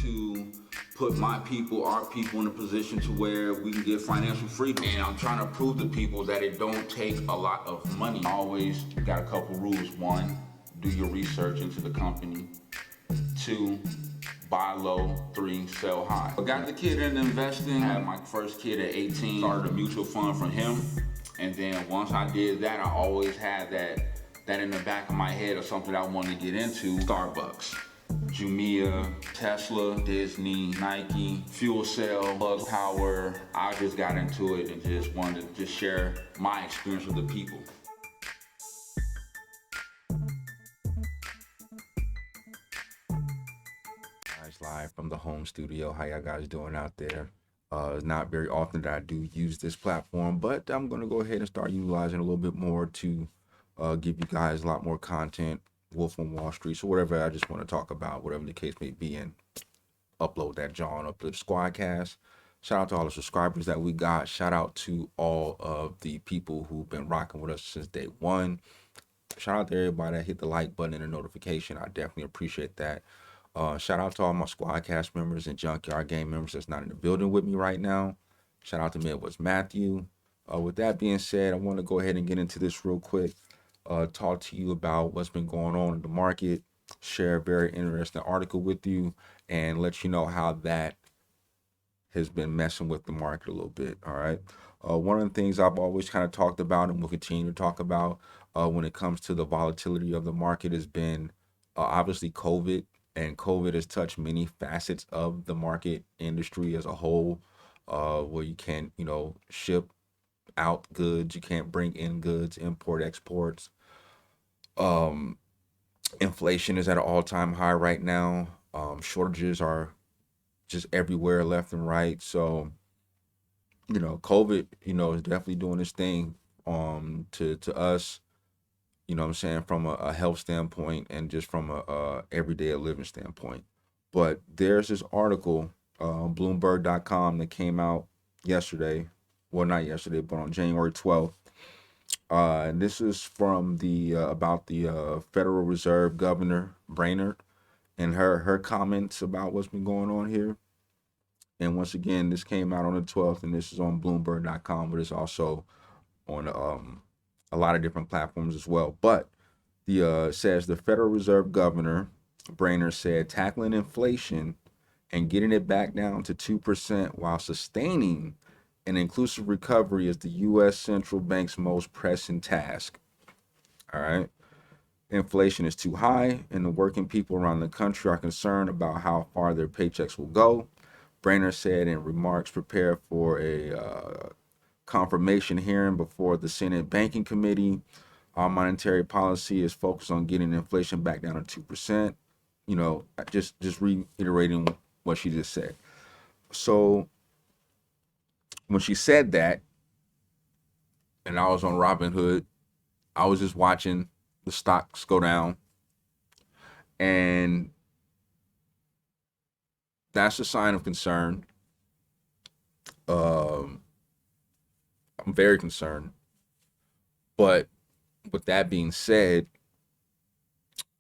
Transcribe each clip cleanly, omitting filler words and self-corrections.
to put my people, our people, in a position to where we can get financial freedom. And I'm trying to prove to people that it don't take a lot of money. I always got a couple rules. One, do your research into the company. Two, buy low. Three, sell high. I got the kid into investing. I had my first kid at 18. Started a mutual fund from him. And then once I did that, I always had that in the back of my head of something I wanted to get into. Starbucks, Jumia, Tesla, Disney, Nike, fuel cell, plug power. I just got into it and just wanted to just share my experience with the people. Guys, live from the home studio. How y'all guys doing out there? It's not very often that I do use this platform, but I'm going to go ahead and start utilizing a little bit more to give you guys a lot more content. Wolf on Wall Street, so whatever I just want to talk about, whatever the case may be, and upload that John up to the Squadcast. Shout out to all the subscribers that we got. Shout out to all of the people who've been rocking with us since day one. Shout out to everybody that hit the like button and the notification. I definitely appreciate that. Shout out to all my Squadcast members and Junkyard Game members that's not in the building with me right now. Shout out to Midwest Matthew. With that being said, I want to go ahead and get into this real quick. Talk to you about what's been going on in the market, share a very interesting article with you, and let you know how that has been messing with the market a little bit. All right. One of the things I've always kind of talked about and will continue to talk about when it comes to the volatility of the market has been obviously COVID, and COVID has touched many facets of the market industry as a whole, where you can't, ship out goods, you can't bring in goods, import, exports. Inflation is at an all-time high right now. Shortages are just everywhere, left and right. So, COVID, is definitely doing its thing to us, what I'm saying, from a health standpoint and just from a everyday living standpoint. But there's this article, Bloomberg.com, that came out yesterday. Well, not yesterday, but on January 12th. And this is from the about the Federal Reserve Governor Brainerd and her comments about what's been going on here. And once again, this came out on the 12th, and this is on Bloomberg.com, but it's also on a lot of different platforms as well. But the says the Federal Reserve Governor Brainerd said tackling inflation and getting it back down to 2% while sustaining an inclusive recovery is the U.S. Central Bank's most pressing task. All right. Inflation is too high, and the working people around the country are concerned about how far their paychecks will go. Brainerd said in remarks prepared for a confirmation hearing before the Senate Banking Committee. Our monetary policy is focused on getting inflation back down to 2%. Just reiterating what she just said. So when she said that, and I was on Robinhood, I was just watching the stocks go down, and that's a sign of concern. I'm very concerned. But with that being said,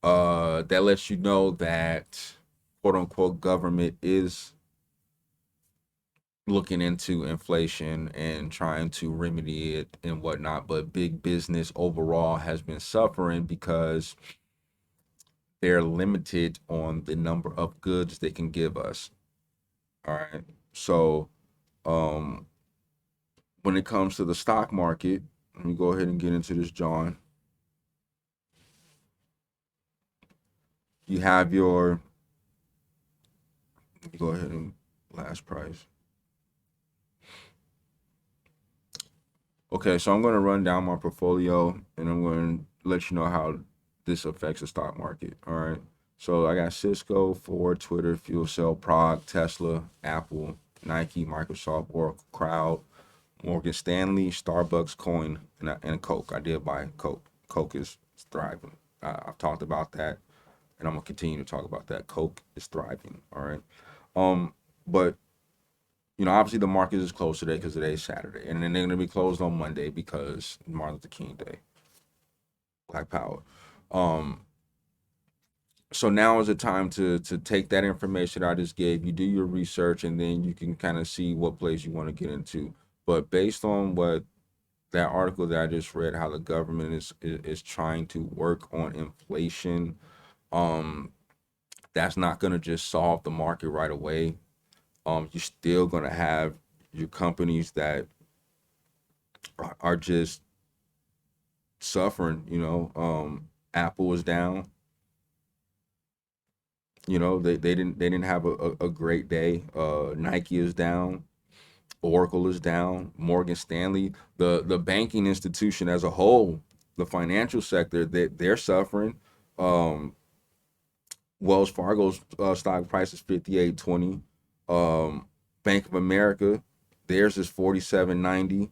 that lets you know that quote unquote government is looking into inflation and trying to remedy it and whatnot, but big business overall has been suffering because they're limited on the number of goods they can give us. All right. So when it comes to the stock market, let me go ahead and get into this, John. You have your, go ahead and last price. Okay, so I'm going to run down my portfolio, and I'm going to let you know how this affects the stock market. All right. So I got Cisco, Ford, Twitter, Fuel Cell, Prague, Tesla, Apple, Nike, Microsoft, Oracle, Crowd, Morgan Stanley, Starbucks, Coin, and Coke. I did buy Coke. Coke is thriving. I've talked about that, and I'm going to continue to talk about that. Coke is thriving. All right. But obviously the market is closed today because today's Saturday, and then they're going to be closed on Monday because Martin Luther King Day, Black Power. So now is the time to take that information I just gave you, do your research, and then you can kind of see what place you want to get into. But based on what that article that I just read, how the government is trying to work on inflation, um, that's not going to just solve the market right away. You're still going to have your companies that are just suffering. Apple is down. They didn't have a great day. Nike is down. Oracle is down. Morgan Stanley, the banking institution as a whole, the financial sector, they're suffering. Um, Wells Fargo's stock price is 58.20. Bank of America, theirs is 47.90.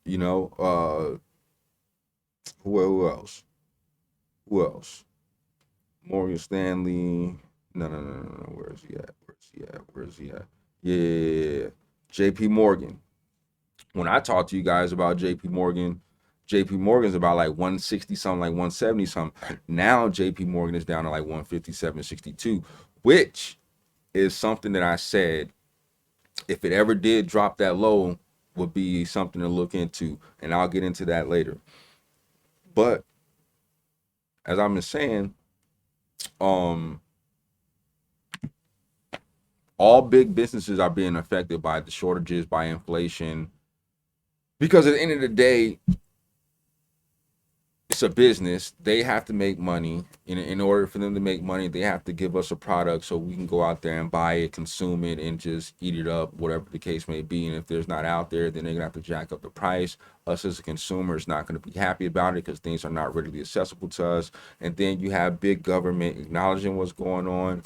You know, who else? Who else? Morgan Stanley. No. Where is he at? Where is he at? Yeah. JP Morgan. When I talk to you guys about JP Morgan's about like 160 something, like 170 something. Now JP Morgan is down to like 157.62, which is something that I said, if it ever did drop that low, would be something to look into, and I'll get into that later. But as I've been saying, um, all big businesses are being affected by the shortages, by inflation, because at the end of the day, it's a business. They have to make money. In order for them to make money, they have to give us a product so we can go out there and buy it, consume it, and just eat it up, whatever the case may be. And if there's not out there, then they're gonna have to jack up the price. Us as a consumer is not gonna be happy about it because things are not readily accessible to us. And then you have big government acknowledging what's going on,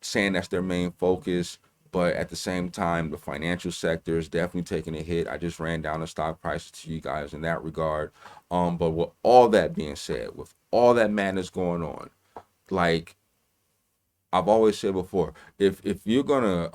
saying that's their main focus. But at the same time, the financial sector is definitely taking a hit. I just ran down the stock prices to you guys in that regard. But with all that being said, with all that madness going on, like I've always said before, if you're gonna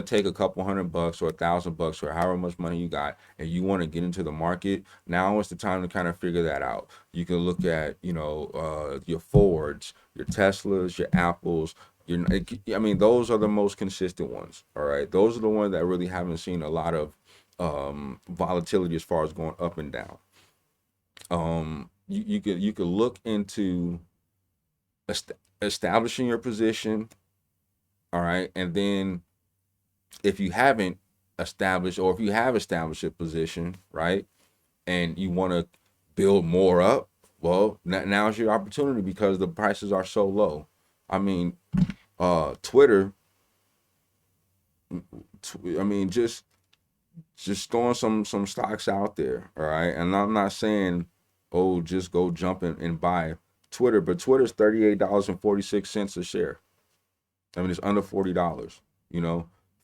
take a couple $100 or $1,000 or however much money you got and you want to get into the market, now is the time to kind of figure that out. You can look at your Fords, your Teslas, your Apples. Those are the most consistent ones. All right, those are the ones that really haven't seen a lot of volatility as far as going up and down. You could look into establishing your position. All right, and then if you haven't established, or if you have established a position, right, and you want to build more up, well, now's your opportunity because the prices are so low. I mean, Twitter. Just throwing some stocks out there, all right. And I'm not saying, oh, just go jump and buy Twitter, but Twitter's $38.46 a share. I mean, it's under $40.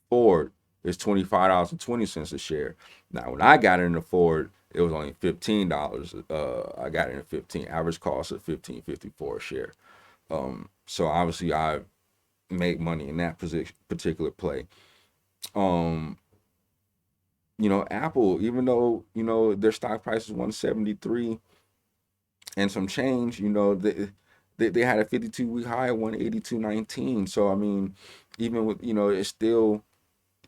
Ford is $25.20 a share. Now, when I got into Ford, it was only $15. I got into 15. Average cost of $15.54 a share. So obviously, I make money in that particular play. Apple, even though their stock price is 173 and some change, they had a 52-week high of 182.19. So I mean, even with it's still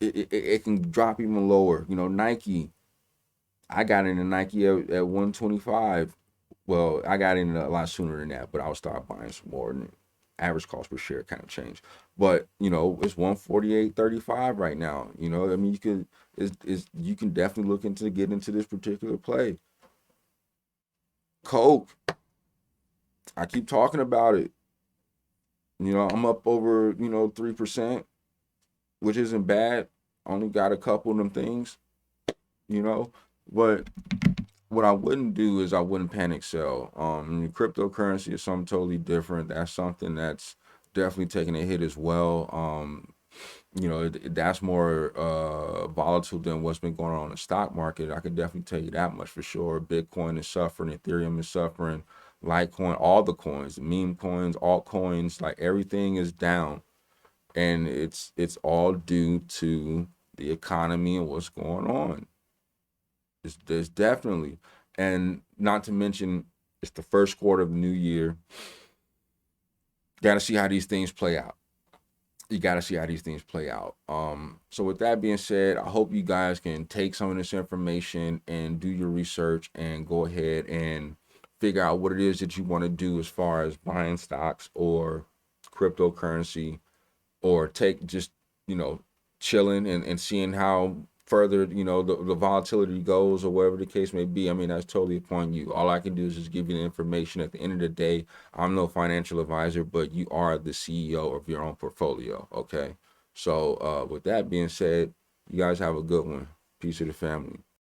it can drop even lower. Nike, I got into Nike at 125. Well, I got in a lot sooner than that, but I'll start buying some more, and average cost per share kind of changed. But it's 148.35 right now. You can definitely look into get into this particular play. Coke, I keep talking about it. I'm up over 3%, which isn't bad. Only got a couple of them things, but what I wouldn't do is I wouldn't panic sell. Cryptocurrency is something totally different. That's something that's definitely taking a hit as well. That's more volatile than what's been going on in the stock market. I can definitely tell you that much for sure. Bitcoin is suffering, Ethereum is suffering, Litecoin, all the coins, the meme coins, altcoins, like everything is down, and it's all due to the economy and what's going on. There's definitely, and not to mention, it's the first quarter of the new year. Got to see how these things play out. You got to see how these things play out. So with that being said, I hope you guys can take some of this information and do your research and go ahead and figure out what it is that you want to do as far as buying stocks or cryptocurrency, or take just, you know, chilling and seeing how further, you know, the volatility goes, or whatever the case may be. I mean, that's totally upon you. All I can do is just give you the information. At the end of the day, I'm no financial advisor, but you are the CEO of your own portfolio. Okay. So with that being said, you guys have a good one. Peace to the family.